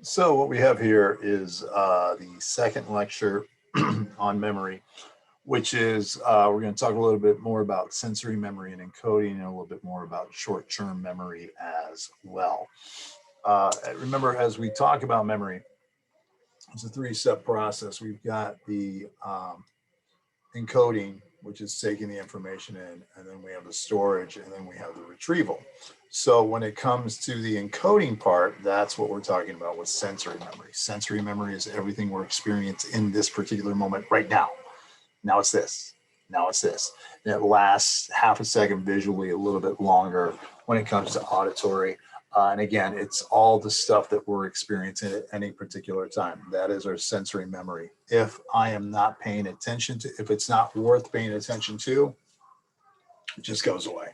So what we have here is the second lecture on memory, which is we're going to talk a little bit more about sensory memory and encoding and a little bit more about short-term memory as well. Remember, as we talk about memory, it's a three-step process. We've got the encoding, which is taking the information in, and then we have the storage, and then we have the retrieval. So when it comes to the encoding part, that's what we're talking about with sensory memory. Sensory memory is everything we're experiencing in this particular moment right now. Now it's this. Now it's this. And it lasts half a second visually, a little bit longer when it comes to auditory. And again, it's all the stuff that we're experiencing at any particular time. That is our sensory memory. If I am not paying attention to, if it's not worth paying attention to, it just goes away.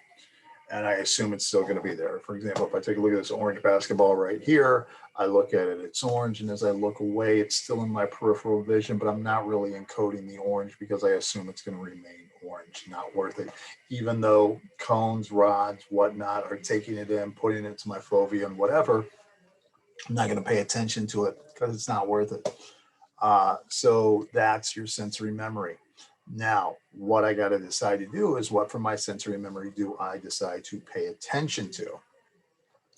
And I assume it's still going to be there. For example, if I take a look at this orange basketball right here, I look at it, it's orange, and as I look away, it's still in my peripheral vision, but I'm not really encoding the orange because I assume it's going to remain orange, not worth it. Even though cones, rods, whatnot are taking it in, putting it to my fovea and whatever, I'm not going to pay attention to it because it's not worth it. So that's your sensory memory. Now, what I got to decide to do is what from my sensory memory do I decide to pay attention to?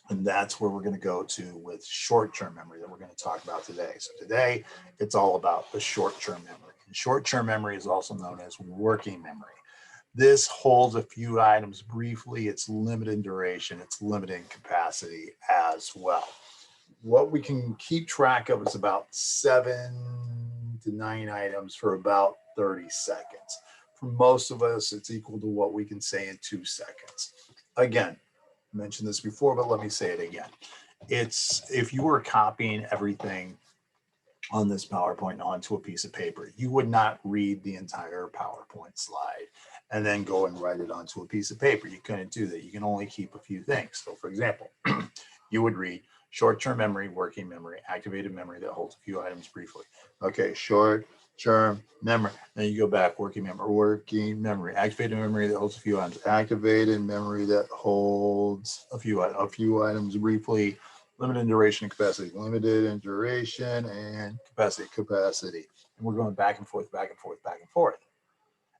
And that's where we're going to go to with short-term memory that we're going to talk about today. So today, it's all about the short-term memory. And short-term memory is also known as working memory. This holds a few items briefly. It's limited in duration. It's limited in capacity as well. What we can keep track of is about 7 to 9 items for about 30 seconds. For most of us, it's equal to what we can say in 2 seconds. Again, I mentioned this before, but let me say it again. It's if you were copying everything on this PowerPoint onto a piece of paper, you would not read the entire PowerPoint slide and then go and write it onto a piece of paper. You couldn't do that. You can only keep a few things. So for example, you would read short-term memory, working memory, activated memory that holds a few items briefly. Okay, short-term memory. Then you go back, working memory, activated memory that holds a few items, activated memory that holds a few items briefly, limited in duration and capacity, limited in duration and capacity. And we're going back and forth, back and forth, back and forth.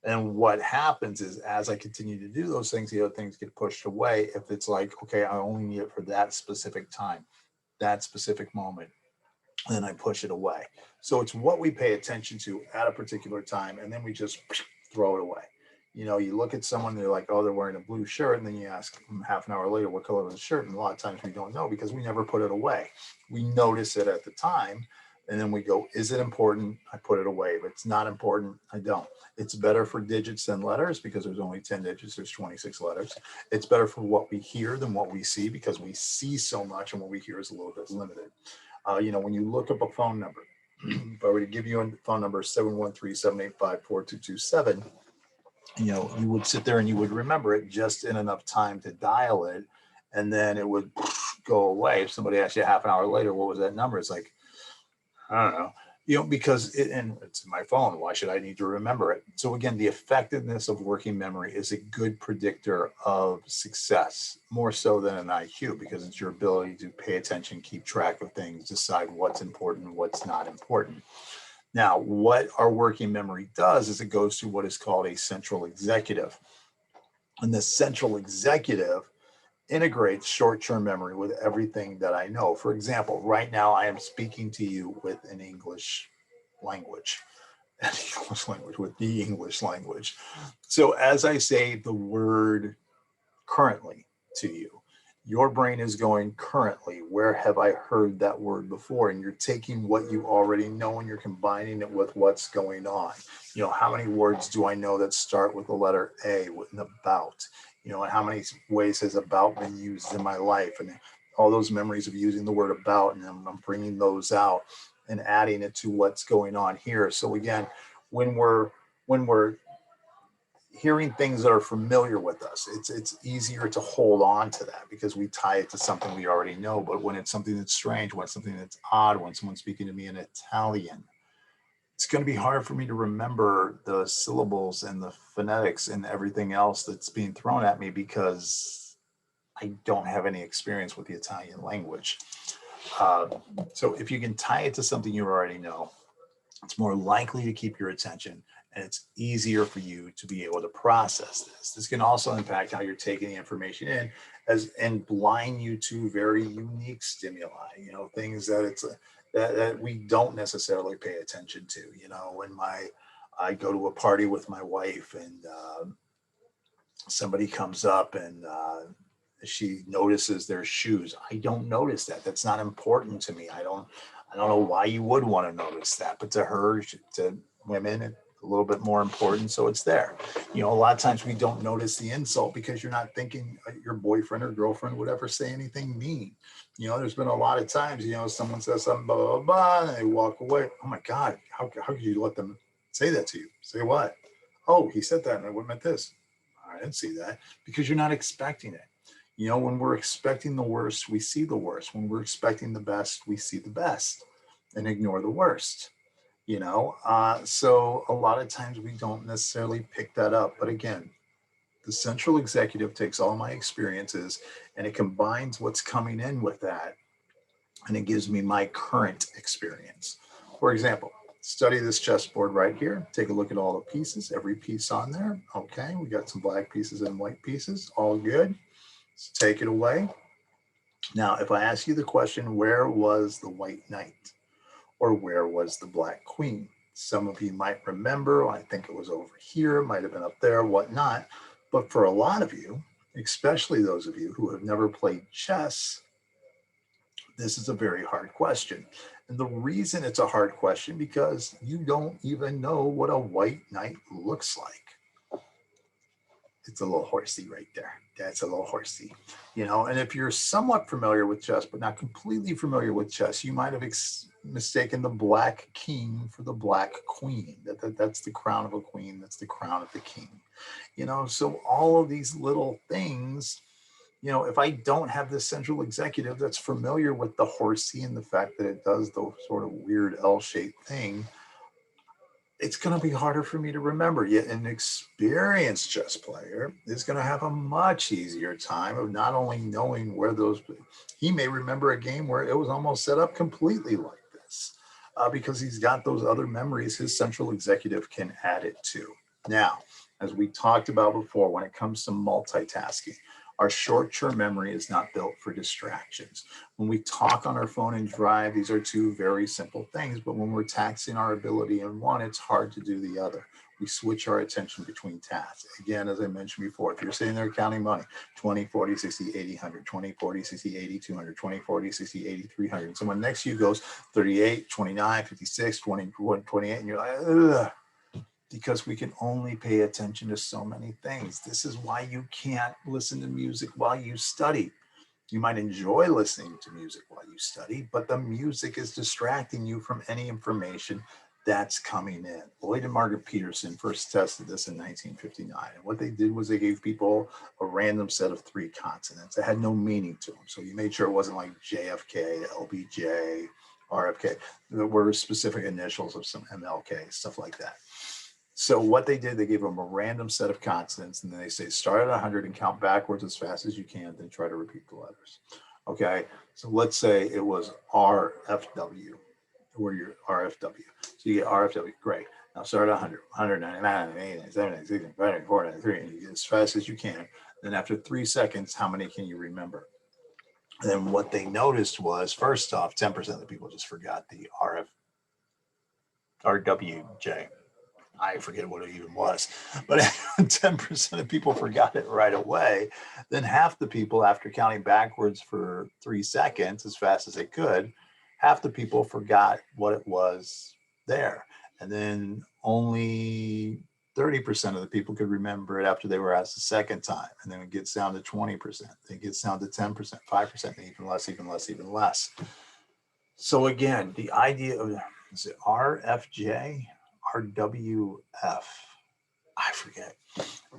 And what happens is as I continue to do those things, the other things get pushed away. If it's like, okay, I only need it for that specific time, that specific moment, then I push it away. So it's what we pay attention to at a particular time, and then we just throw it away. You know, you look at someone, they're like, oh, they're wearing a blue shirt, and then you ask them half an hour later what color is the shirt, and a lot of times we don't know because we never put it away. We notice it at the time, and then we go, is it important? I put it away. If it's not important, I don't. It's better for digits than letters because there's only 10 digits, there's 26 letters. It's better for what we hear than what we see because we see so much and what we hear is a little bit limited. When you look up a phone number, if I were to give you a phone number 713-785-4227, you would sit there and you would remember it just in enough time to dial it, and then it would go away. If somebody asked you half an hour later, what was that number? It's like, I don't know. Because and it's in my phone. Why should I need to remember it? So again, the effectiveness of working memory is a good predictor of success, more so than an IQ, because it's your ability to pay attention, keep track of things, decide what's important and what's not important. Now, what our working memory does is it goes to what is called a central executive. And the central executive integrates short-term memory with everything that I know. For example, right now I am speaking to you with an English language, with the English language. So as I say the word currently to you, your brain is going currently, where have I heard that word before? And you're taking what you already know and you're combining it with what's going on. How many words do I know that start with the letter A, with an about? And how many ways has about been used in my life? And all those memories of using the word about, and I'm bringing those out and adding it to what's going on here. So again, when we're hearing things that are familiar with us, it's easier to hold on to that because we tie it to something we already know. But when it's something that's strange, when it's something that's odd, when someone's speaking to me in Italian, it's going to be hard for me to remember the syllables and the phonetics and everything else that's being thrown at me because I don't have any experience with the Italian language. So if you can tie it to something you already know, it's more likely to keep your attention, and it's easier for you to be able to process this. This can also impact how you're taking the information in and blind you to very unique stimuli, things that that we don't necessarily pay attention to. When I go to a party with my wife and somebody comes up and she notices their shoes. I don't notice that. That's not important to me. I don't know why you would want to notice that, but to her, to women, it's a little bit more important. So it's there. A lot of times we don't notice the insult because you're not thinking your boyfriend or girlfriend would ever say anything mean. There's been a lot of times, someone says something, blah, blah, blah, and they walk away. Oh my God, how could you let them say that to you? Say what? Oh, he said that and I would meant this. I didn't see that, because you're not expecting it. When we're expecting the worst, we see the worst. When we're expecting the best, we see the best and ignore the worst. So a lot of times we don't necessarily pick that up. But again, the central executive takes all my experiences and it combines what's coming in with that, and it gives me my current experience. For example, study this chessboard right here. Take a look at all the pieces, every piece on there. Okay, we got some black pieces and white pieces, all good. So take it away. Now, if I ask you the question, where was the white knight? Or where was the black queen? Some of you might remember, I think it was over here, it might have been up there, whatnot. But for a lot of you, especially those of you who have never played chess, this is a very hard question. And the reason it's a hard question, because you don't even know what a white knight looks like. It's a little horsey right there. That's a little horsey, and if you're somewhat familiar with chess, but not completely familiar with chess, you might have mistaken the black king for the black queen. That's the crown of a queen. That's the crown of the king, so all of these little things, if I don't have this central executive that's familiar with the horsey and the fact that it does the sort of weird L-shaped thing, it's going to be harder for me to remember. Yet an experienced chess player is going to have a much easier time of not only knowing where he may remember a game where it was almost set up completely like this, because he's got those other memories his central executive can add it to. Now, as we talked about before, when it comes to multitasking, our short-term memory is not built for distractions. When we talk on our phone and drive, these are two very simple things, but when we're taxing our ability in one, it's hard to do the other. We switch our attention between tasks. Again, as I mentioned before, if you're sitting there counting money, 20, 40, 60, 80, 100, 20, 40, 60, 80, 200, 20, 40, 60, 80, 300. And someone next to you goes 38, 29, 56, 20, 28, and you're like, ugh. Because we can only pay attention to so many things. This is why you can't listen to music while you study. You might enjoy listening to music while you study, but the music is distracting you from any information that's coming in. Lloyd and Margaret Peterson first tested this in 1959. And what they did was they gave people a random set of 3 consonants that had no meaning to them. So you made sure it wasn't like JFK, LBJ, RFK. There were specific initials of some MLK, stuff like that. So what they did, they gave them a random set of consonants, and then they say, start at 100 and count backwards as fast as you can, then try to repeat the letters. Okay, so let's say it was RFW, or your RFW. So you get RFW, great. Now start at 100, 199, 89, 70, 60, 70, 40, 93, and you get as fast as you can. Then after 3 seconds, how many can you remember? And then what they noticed was, first off, 10% of the people just forgot the RWJ. I forget what it even was, but 10% of people forgot it right away. Then half the people, after counting backwards for 3 seconds as fast as they could, half the people forgot what it was there. And then only 30% of the people could remember it after they were asked the second time. And then it gets down to 20%, then it gets down to 10%, 5%, and even less, even less, even less. So again, the idea of, is it RFJ? RWF, I forget,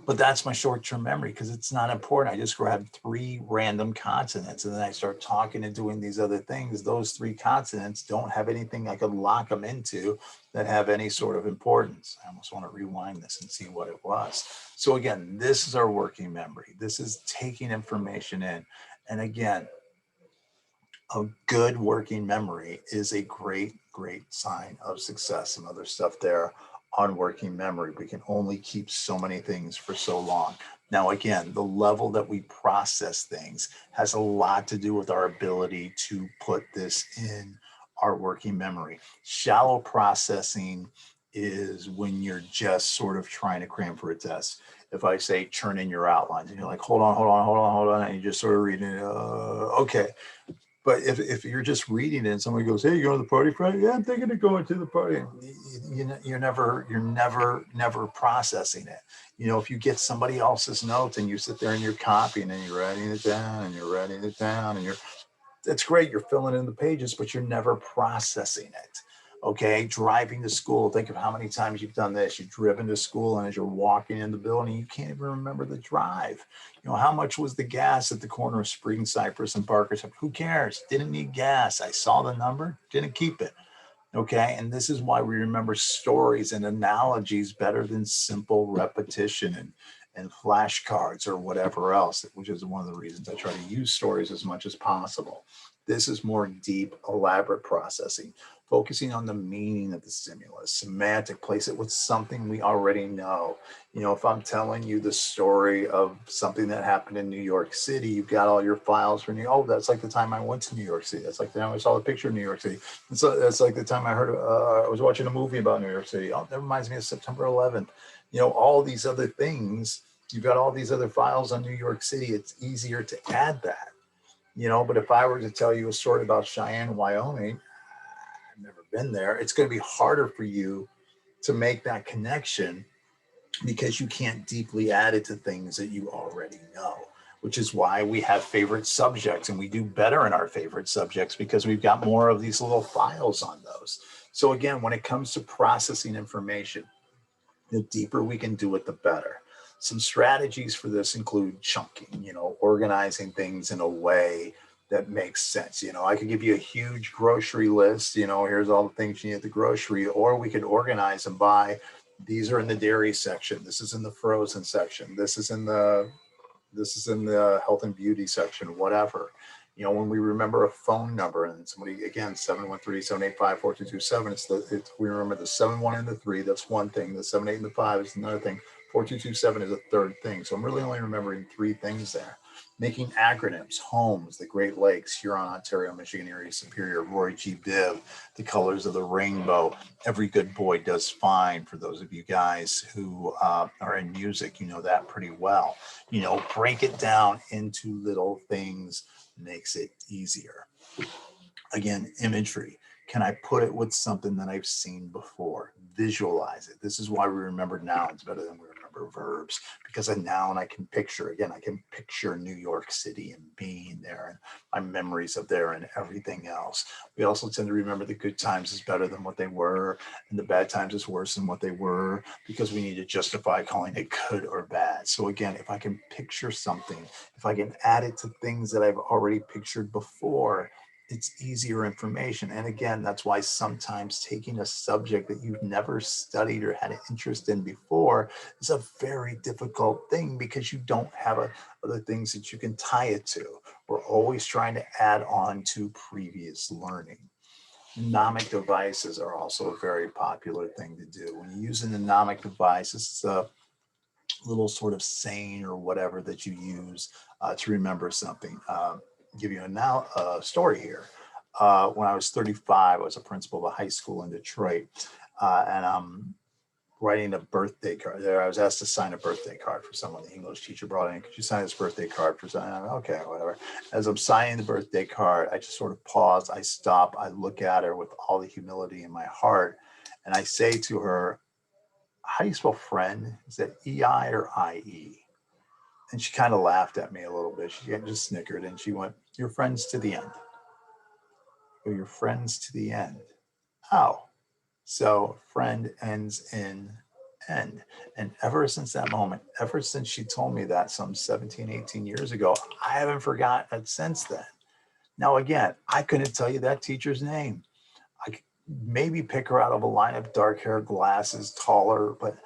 but that's my short-term memory because it's not important. I just grabbed 3 random consonants and then I start talking and doing these other things. Those 3 consonants don't have anything I could lock them into that have any sort of importance. I almost want to rewind this and see what it was. So again, this is our working memory. This is taking information in. And again, A good working memory is a great, great sign of success. And other stuff there on working memory. We can only keep so many things for so long. Now, again, the level that we process things has a lot to do with our ability to put this in our working memory. Shallow processing is when you're just sort of trying to cram for a test. If I say turn in your outlines and you're like, hold on, hold on, hold on, hold on, and you just sort of reading it, okay. But if you're just reading it and somebody goes, "Hey, you going to the party Friday?" "Yeah, I'm thinking of going to the party." You're never processing it. If you get somebody else's notes and you sit there and you're copying and you're writing it down and you're writing it down and that's great. You're filling in the pages, but you're never processing it. Okay. Driving to school. Think of how many times you've done this. You've driven to school, and as you're walking in the building, you can't even remember the drive. How much was the gas at the corner of Spring Cypress and Barker's? Who cares? Didn't need gas. I saw the number, didn't keep it. Okay. And this is why we remember stories and analogies better than simple repetition and flashcards or whatever else, which is one of the reasons I try to use stories as much as possible. This is more deep, elaborate processing, focusing on the meaning of the stimulus, semantic, place it with something we already know. If I'm telling you the story of something that happened in New York City, you've got all your files for that's like the time I went to New York City. That's like the time I saw the picture of New York City. And so that's like the time I heard, I was watching a movie about New York City. Oh, that reminds me of September 11th. All these other things, you've got all these other files on New York City. It's easier to add that. But if I were to tell you a story about Cheyenne, Wyoming, I've never been there. It's going to be harder for you to make that connection because you can't deeply add it to things that you already know, which is why we have favorite subjects, and we do better in our favorite subjects because we've got more of these little files on those. So again, when it comes to processing information, the deeper we can do it, the better. Some strategies for this include chunking, organizing things in a way that makes sense. I could give you a huge grocery list, here's all the things you need at the grocery, or we could organize them by, these are in the dairy section, this is in the frozen section, this is in the health and beauty section, whatever. When we remember a phone number and somebody, again, 713-785-4227, we remember the 7-1 and the 3, that's one thing. The 7-8 and the 5 is another thing. 4227 is a third thing. So I'm really only remembering 3 things there. Making acronyms: HOMES, the Great Lakes, Huron, Ontario, Michigan, Erie, Superior, Roy G. Biv, the colors of the rainbow. Every good boy does fine. For those of you guys who are in music, you know that pretty well. Break it down into little things makes it easier. Again, imagery. Can I put it with something that I've seen before? Visualize it. This is why we remember nouns better than we remember verbs, because a noun I can picture. Again, I can picture New York City and being there and my memories of there and everything else. We also tend to remember the good times is better than what they were, and the bad times is worse than what they were, because we need to justify calling it good or bad. So again, if I can picture something, if I can add it to things that I've already pictured before, it's easier information. And again, that's why sometimes taking a subject that you've never studied or had an interest in before is a very difficult thing, because you don't have other things that you can tie it to. We're always trying to add on to previous learning. Mnemonic devices are also a very popular thing to do. When you use a mnemonic device, this is a little sort of saying or whatever that you use to remember something. Give you a story here. When I was 35, I was a principal of a high school in Detroit, and I'm writing a birthday card there. I was asked to sign a birthday card for someone. The English teacher brought in, could you sign this birthday card for someone? Okay, whatever. As I'm signing the birthday card, I just sort of pause, I stop, I look at her with all the humility in my heart, and I say to her, how do you spell friend? Is that E-I or I-E? And she kind of laughed at me a little bit. She just snickered, and she went, your friends to the end. Or your friends to the end. Oh, so friend ends in end. And ever since that moment, ever since she told me that some 17, 18 years ago, I haven't forgotten it since then. Now, again, I couldn't tell you that teacher's name. I could maybe pick her out of a line of dark hair, glasses, taller, but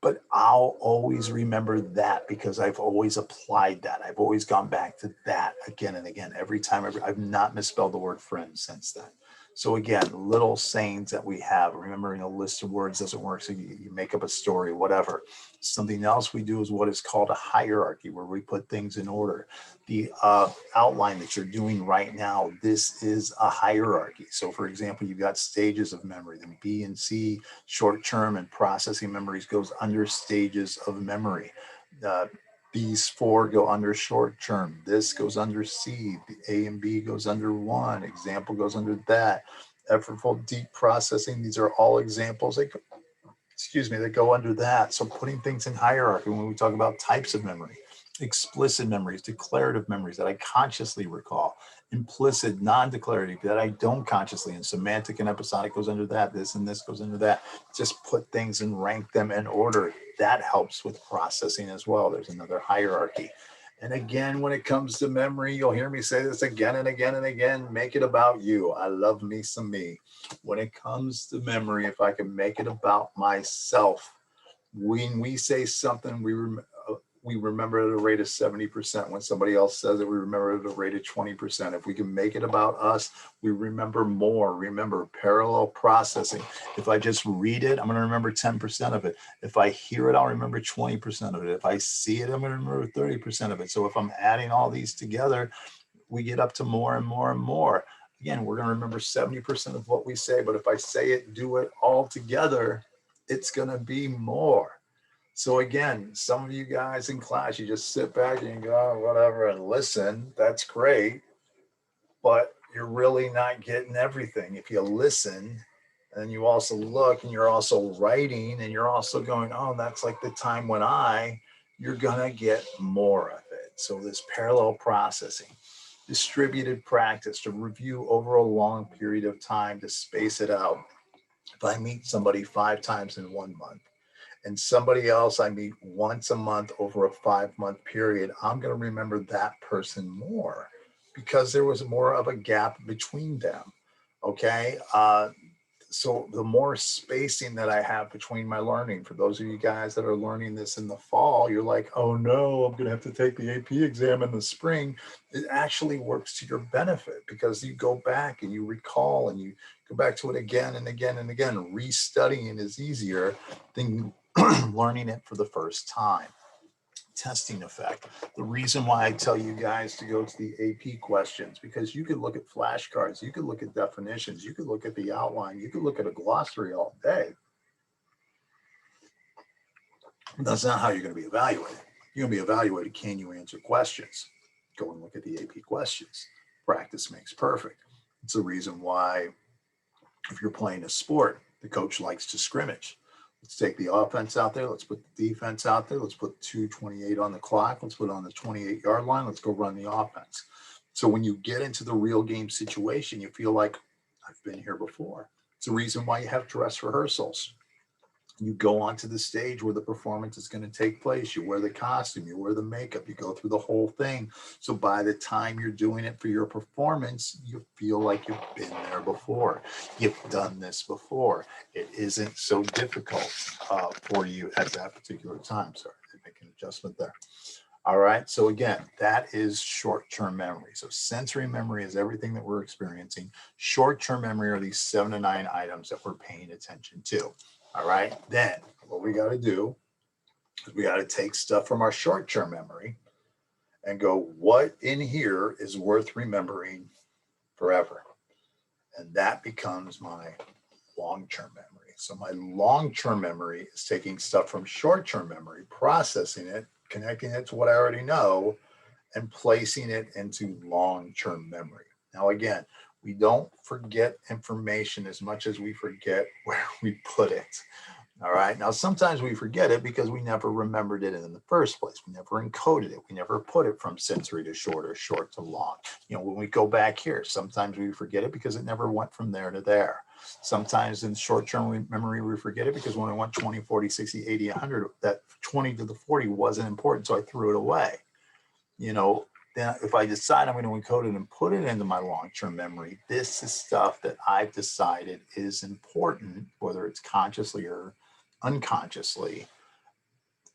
but I'll always remember that because I've always applied that. I've always gone back to that again and again. Every time I've not misspelled the word friend since then. So again, little sayings that we have, remembering a list of words doesn't work. So you make up a story, whatever. Something else we do is what is called a hierarchy, where we put things in order. The outline that you're doing right now, this is a hierarchy. So for example, you've got stages of memory, then B and C, short-term and processing memories goes under stages of memory. Uh, these four go under short term. This goes under C. The A and B goes under one. Example goes under that. Effortful deep processing. These are all examples that that go under that. So putting things in hierarchy when we talk about types of memory, explicit memories, declarative memories that I consciously recall, implicit, non-declarative that I don't consciously, and semantic and episodic goes under that. This and this goes under that. Just put things and rank them in order. That helps with processing as well. There's another hierarchy. And again, when it comes to memory, you'll hear me say this again and again and again, make it about you. I love me some me. When it comes to memory, if I can make it about myself, when we say something, we remember at a rate of 70%. When somebody else says it, we remember at a rate of 20%. If we can make it about us, we remember more. Remember, parallel processing. If I just read it, I'm going to remember 10% of it. If I hear it, I'll remember 20% of it. If I see it, I'm going to remember 30% of it. So if I'm adding all these together, we get up to more and more and more. Again, we're going to remember 70% of what we say, but if I say it, do it all together, it's going to be more. So again, some of you guys in class, you just sit back and go, oh, whatever, and listen. That's great, but you're really not getting everything. If you listen and you also look and you're also writing and you're also going, oh, that's like the time when you're going to get more of it. So this parallel processing, distributed practice to review over a long period of time to space it out. If I meet somebody 5 times in 1 month, and somebody else I meet once a month over a 5-month period, I'm going to remember that person more because there was more of a gap between them. Okay. So the more spacing that I have between my learning, for those of you guys that are learning this in the fall, you're like, oh no, I'm going to have to take the AP exam in the spring. It actually works to your benefit because you go back and you recall and you go back to it again and again and again. Restudying is easier than learning it for the first time. Testing effect. The reason why I tell you guys to go to the AP questions, because you could look at flashcards, you could look at definitions, you could look at the outline, you could look at a glossary all day. That's not how you're going to be evaluated. You're going to be evaluated, can you answer questions? Go and look at the AP questions. Practice makes perfect. It's the reason why if you're playing a sport, the coach likes to scrimmage. Let's take the offense out there. Let's put the defense out there. Let's put 2:28 on the clock. Let's put it on the 28-yard line. Let's go run the offense. So when you get into the real game situation, you feel like, I've been here before. It's the reason why you have dress rehearsals. You go onto the stage where the performance is going to take place. You wear the costume, you wear the makeup, you go through the whole thing. So by the time you're doing it for your performance, you feel like you've been there before. You've done this before. It isn't so difficult for you at that particular time. Sorry, I did make an adjustment there. All right. So again, that is short-term memory. So sensory memory is everything that we're experiencing. Short-term memory are these 7 to 9 items that we're paying attention to. All right. Then what we got to do is we got to take stuff from our short-term memory and go, what in here is worth remembering forever? And that becomes my long-term memory. So my long-term memory is taking stuff from short-term memory, processing it, connecting it to what I already know, and placing it into long-term memory. Now, again, we don't forget information as much as we forget where we put it. All right. Now, sometimes we forget it because we never remembered it in the first place. We never encoded it. We never put it from sensory to short or short to long. You know, when we go back here, sometimes we forget it because it never went from there to there. Sometimes in short-term memory, we forget it because when I went 20, 40, 60, 80, 100, that 20 to the 40 wasn't important, so I threw it away. You know, then if I decide I'm going to encode it and put it into my long-term memory, this is stuff that I've decided is important, whether it's consciously or unconsciously,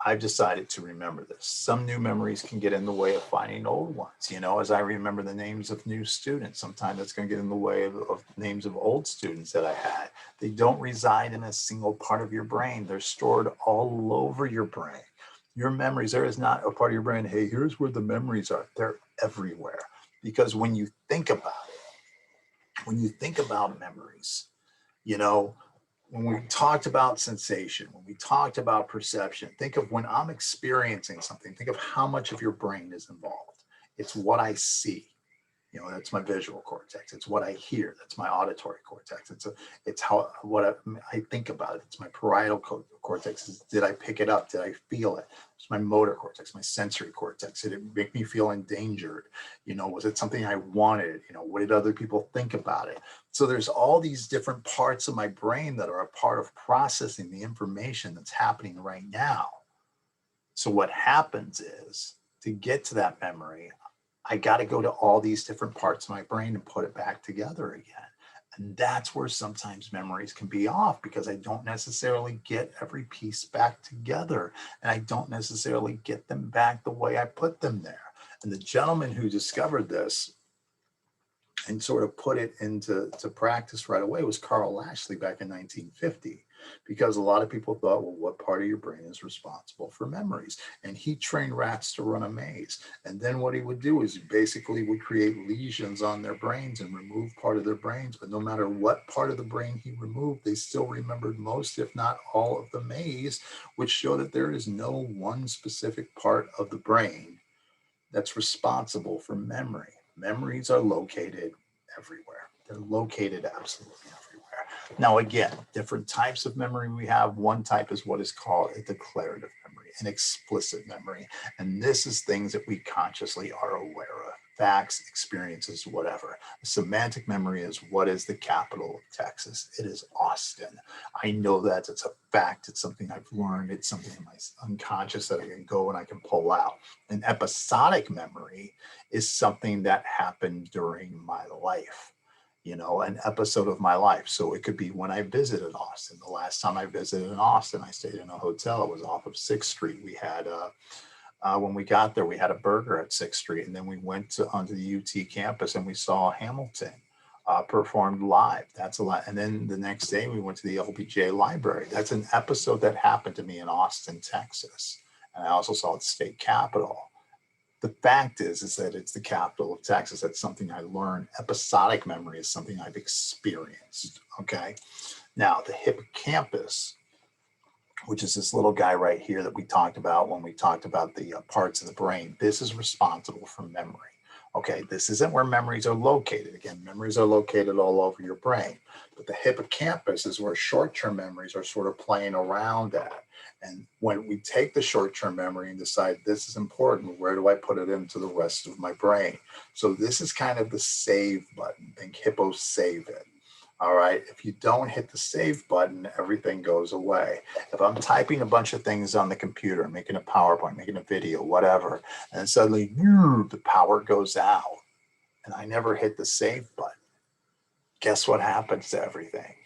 I've decided to remember this. Some new memories can get in the way of finding old ones. You know, as I remember the names of new students, sometimes that's going to get in the way of names of old students that I had. They don't reside in a single part of your brain. They're stored all over your brain. Your memories, there is not a part of your brain, hey, here's where the memories are. They're everywhere. Because when you think about it, when you think about memories, you know, when we talked about sensation, when we talked about perception, think of when I'm experiencing something, think of how much of your brain is involved. It's what I see. You know, that's my visual cortex. It's what I hear. That's my auditory cortex. It's how what I think about it. It's my parietal cortex. Did I pick it up? Did I feel it? It's my motor cortex, my sensory cortex. Did it make me feel endangered? You know, was it something I wanted? You know, what did other people think about it? So there's all these different parts of my brain that are a part of processing the information that's happening right now. So what happens is, to get to that memory, I got to go to all these different parts of my brain and put it back together again. And that's where sometimes memories can be off, because I don't necessarily get every piece back together, and I don't necessarily get them back the way I put them there. And the gentleman who discovered this and sort of put it into practice right away was Carl Lashley back in 1950, because a lot of people thought, well, what part of your brain is responsible for memories? And he trained rats to run a maze. And then what he would do is he basically would create lesions on their brains and remove part of their brains. But no matter what part of the brain he removed, they still remembered most, if not all, of the maze, which showed that there is no one specific part of the brain that's responsible for memory. Memories are located everywhere. They're located absolutely everywhere. Now, again, different types of memory we have. One type is what is called a declarative memory, an explicit memory. And this is things that we consciously are aware of. Facts, experiences, whatever. A semantic memory is, what is the capital of Texas? It is Austin. I know that. It's a fact. It's something I've learned. It's something in my unconscious that I can go and I can pull out. An episodic memory is something that happened during my life, you know, an episode of my life. So it could be when I visited Austin. The last time I visited in Austin, I stayed in a hotel. It was off of 6th Street. We had when we got there, we had a burger at 6th Street, and then we went onto the UT campus and we saw Hamilton performed live. That's a lot. And then the next day we went to the LBJ library. That's an episode that happened to me in Austin, Texas. And I also saw the state capitol. The fact is that it's the capital of Texas. That's something I learned. Episodic memory is something I've experienced. Okay. Now, the hippocampus, which is this little guy right here that we talked about when we talked about the parts of the brain, this is responsible for memory. Okay, this isn't where memories are located. Again, memories are located all over your brain, but the hippocampus is where short-term memories are sort of playing around at. And when we take the short-term memory and decide this is important, where do I put it into the rest of my brain? So this is kind of the save button. Think hippo save it. All right. If you don't hit the save button, everything goes away. If I'm typing a bunch of things on the computer, making a PowerPoint, making a video, whatever, and suddenly the power goes out and I never hit the save button, guess what happens to everything?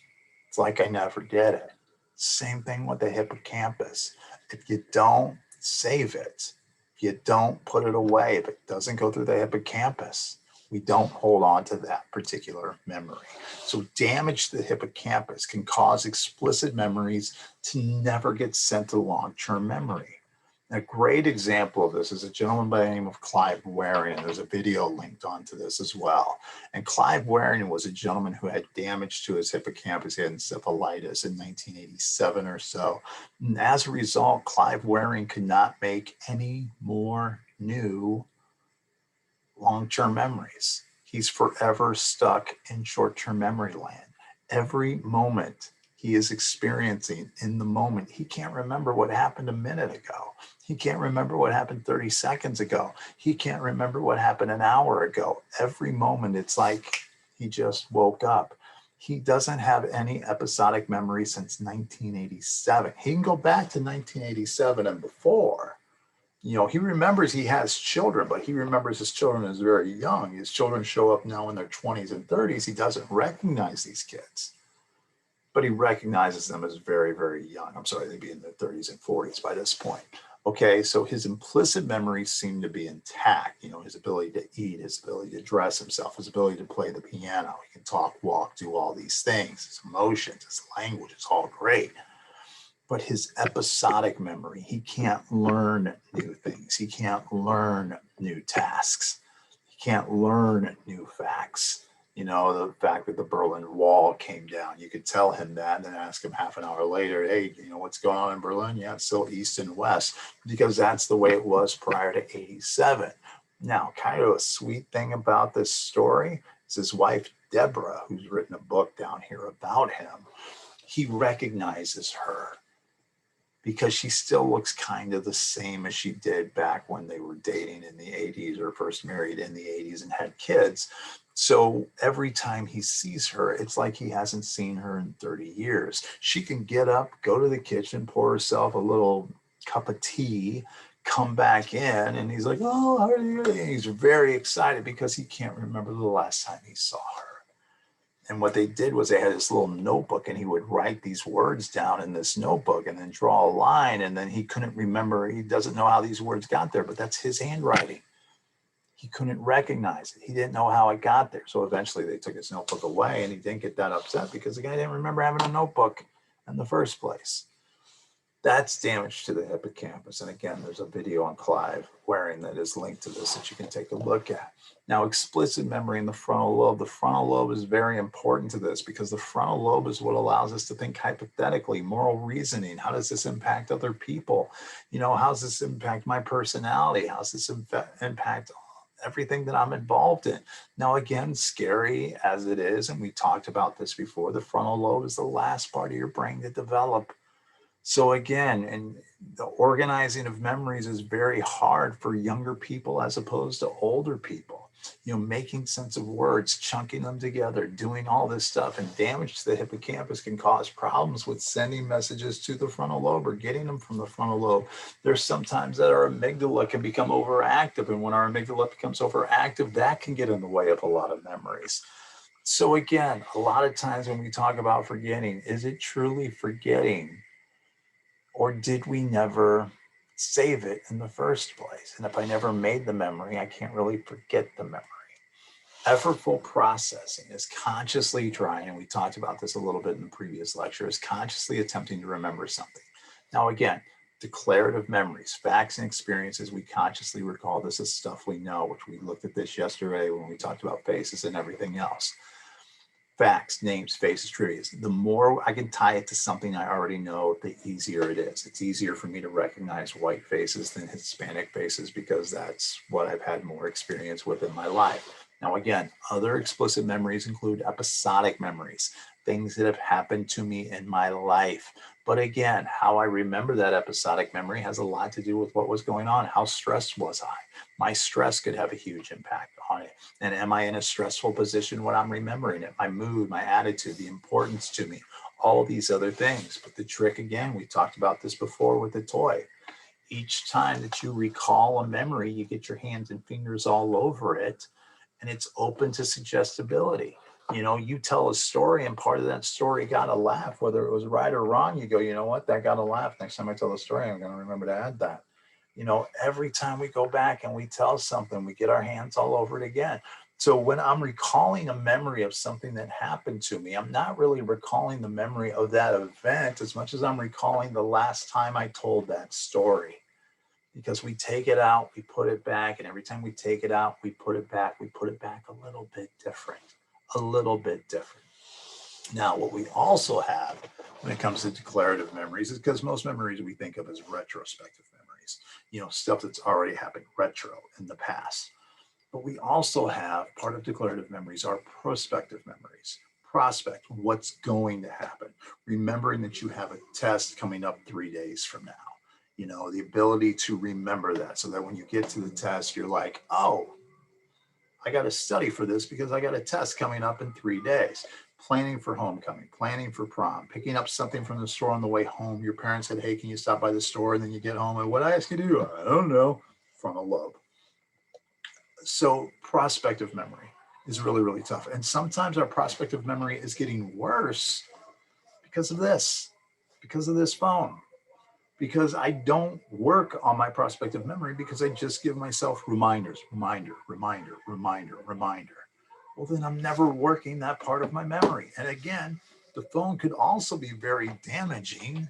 It's like I never did it. Same thing with the hippocampus. If you don't save it, if you don't put it away, if it doesn't go through the hippocampus, we don't hold on to that particular memory. So damage to the hippocampus can cause explicit memories to never get sent to long-term memory. A great example of this is a gentleman by the name of Clive Waring. There's a video linked onto this as well. And Clive Waring was a gentleman who had damage to his hippocampus. He had encephalitis in 1987 or so. And as a result, Clive Waring could not make any more new long-term memories. He's forever stuck in short-term memory land. Every moment he is experiencing in the moment, he can't remember what happened a minute ago. He can't remember what happened 30 seconds ago. He can't remember what happened an hour ago. Every moment, it's like he just woke up. He doesn't have any episodic memory since 1987. He can go back to 1987 and before. You know, he remembers he has children, but he remembers his children as very young. His children show up now in their 20s and 30s. He doesn't recognize these kids, but he recognizes them as very, very young. I'm sorry, they'd be in their 30s and 40s by this point. Okay, so his implicit memories seem to be intact. You know, his ability to eat, his ability to dress himself, his ability to play the piano. He can talk, walk, do all these things. His emotions, his language, it's all great. But his episodic memory, he can't learn new things. He can't learn new tasks. He can't learn new facts. You know, the fact that the Berlin Wall came down, you could tell him that and then ask him half an hour later, hey, you know, what's going on in Berlin? Yeah, it's still east and west, because that's the way it was prior to 87. Now, kind of a sweet thing about this story is his wife, Deborah, who's written a book down here about him. He recognizes her because she still looks kind of the same as she did back when they were dating in the 80s or first married in the 80s and had kids. So every time he sees her, it's like he hasn't seen her in 30 years. She can get up, go to the kitchen, pour herself a little cup of tea, come back in, and he's like, oh, how are you? And he's very excited because he can't remember the last time he saw her. And what they did was they had this little notebook, and he would write these words down in this notebook and then draw a line. And then he couldn't remember. He doesn't know how these words got there, but that's his handwriting. He couldn't recognize it. He didn't know how it got there. So eventually they took his notebook away, and he didn't get that upset because the guy didn't remember having a notebook in the first place. That's damage to the hippocampus. And again, there's a video on Clive Waring that is linked to this that you can take a look at. Now, explicit memory in the frontal lobe. The frontal lobe is very important to this because the frontal lobe is what allows us to think hypothetically, moral reasoning. How does this impact other people? You know, how does this impact my personality? How does this impact everything that I'm involved in? Now, again, scary as it is, and we talked about this before, the frontal lobe is the last part of your brain to develop. So again, and the organizing of memories is very hard for younger people as opposed to older people. You know, making sense of words, chunking them together, doing all this stuff, and damage to the hippocampus can cause problems with sending messages to the frontal lobe or getting them from the frontal lobe. There's sometimes that our amygdala can become overactive, and when our amygdala becomes overactive, that can get in the way of a lot of memories. So again, a lot of times when we talk about forgetting, is it truly forgetting? Or did we never save it in the first place? And if I never made the memory, I can't really forget the memory. Effortful processing is consciously trying, and we talked about this a little bit in the previous lecture, is consciously attempting to remember something. Now, again, declarative memories, facts and experiences, we consciously recall. This is stuff we know, which we looked at this yesterday when we talked about faces and everything else. Facts, names, faces, trivias. The more I can tie it to something I already know, the easier it is. It's easier for me to recognize white faces than Hispanic faces because that's what I've had more experience with in my life. Now, again, other explicit memories include episodic memories, things that have happened to me in my life. But again, how I remember that episodic memory has a lot to do with what was going on. How stressed was I? My stress could have a huge impact on it. And am I in a stressful position when I'm remembering it? My mood, my attitude, the importance to me, all these other things. But the trick, again, we talked about this before with the toy. Each time that you recall a memory, you get your hands and fingers all over it, and it's open to suggestibility. You know, you tell a story and part of that story got a laugh, whether it was right or wrong. You go, you know what, that got a laugh. Next time I tell the story, I'm going to remember to add that. You know, every time we go back and we tell something, we get our hands all over it again. So when I'm recalling a memory of something that happened to me, I'm not really recalling the memory of that event as much as I'm recalling the last time I told that story. Because we take it out, we put it back, and every time we take it out, we put it back a little bit different, Now, what we also have when it comes to declarative memories is because most memories we think of as retrospective memories, you know, stuff that's already happened retro in the past. But we also have part of declarative memories are prospective memories. Prospect, what's going to happen. Remembering that you have a test coming up 3 days from now. You know, the ability to remember that so that when you get to the test, you're like, oh, I got to study for this because I got a test coming up in 3 days. Planning for homecoming, planning for prom, picking up something from the store on the way home. Your parents said, hey, can you stop by the store? And then you get home and what I ask you to do? I don't know. Frontal lobe. So prospective memory is really, really tough. And sometimes our prospective memory is getting worse because of this phone. because I don't work on my prospective memory because I just give myself reminders, reminder, reminder, reminder, reminder. Well, then I'm never working that part of my memory. And again, the phone could also be very damaging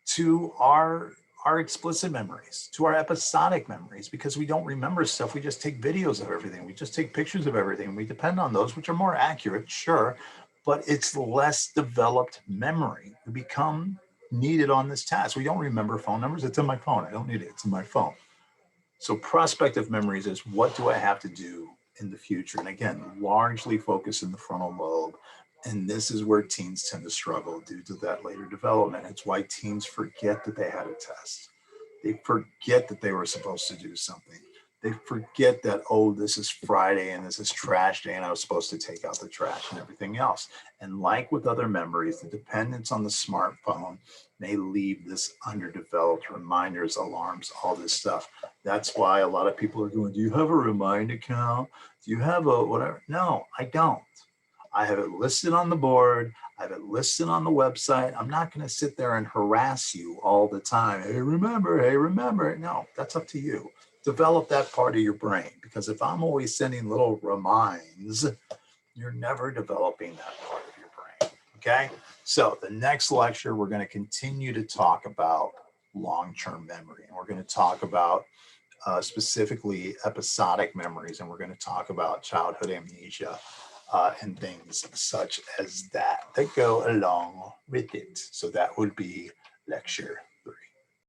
to our explicit memories, to our episodic memories, because we don't remember stuff. We just take videos of everything. We just take pictures of everything. We depend on those, which are more accurate, sure, but it's less developed memory. We become needed on this task. We don't remember phone numbers. It's in my phone. I don't need it. It's in my phone. So prospective memories is, what do I have to do in the future? And again, largely focus in the frontal lobe. And this is where teens tend to struggle due to that later development. It's why teens forget that they had a test. They forget that they were supposed to do something. They forget that, oh, this is Friday and this is trash day and I was supposed to take out the trash and everything else. And like with other memories, the dependence on the smartphone may leave this underdeveloped reminders, alarms, all this stuff. That's why a lot of people are going, do you have a remind account? Do you have a whatever? No, I don't. I have it listed on the board. I have it listed on the website. I'm not going to sit there and harass you all the time. Hey, remember, hey, remember. No, that's up to you. Develop that part of your brain, because if I'm always sending little reminds, you're never developing that part of your brain. Okay. So the next lecture, we're going to continue to talk about long-term memory, and we're going to talk about specifically episodic memories, and we're going to talk about childhood amnesia and things such as that go along with it. So that would be lecture